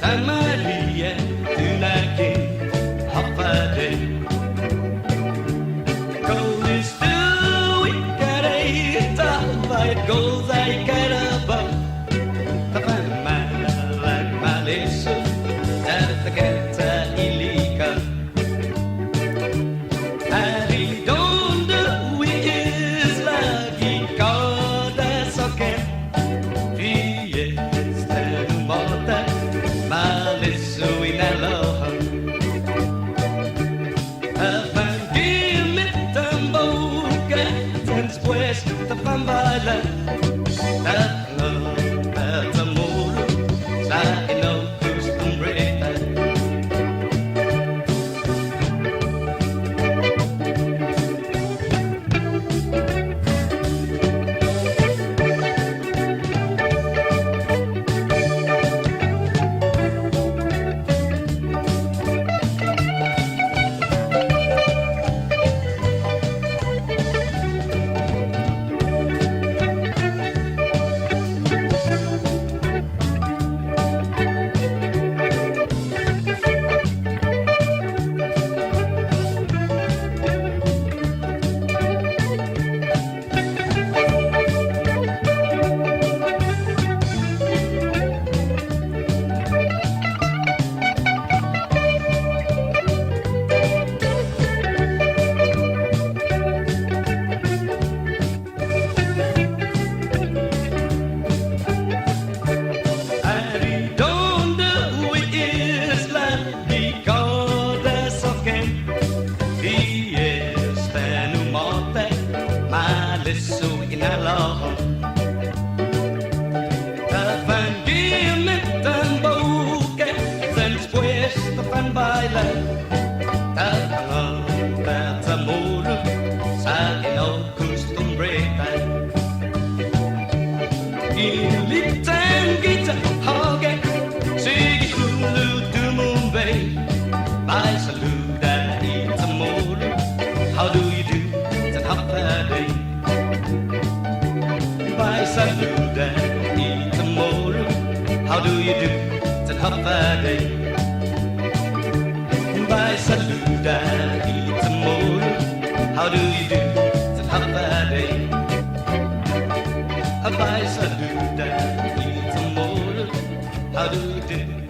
Maria, tunaki, hapade. Gold is still we got a top fight, gold I got a buck. The fun man like my listen, that the gata illegal. I don't do is like he called us okay. The fan baila, that's a muro, sliding no costumbre. By Saluda, it's a motor. How do you do? It's a half a day. By Saluda, it's a motor. How do you do? It's a half a day. By Saluda, it's a motor. How do you do? It's a half a day. By Saluda, it's a motor. How do you do?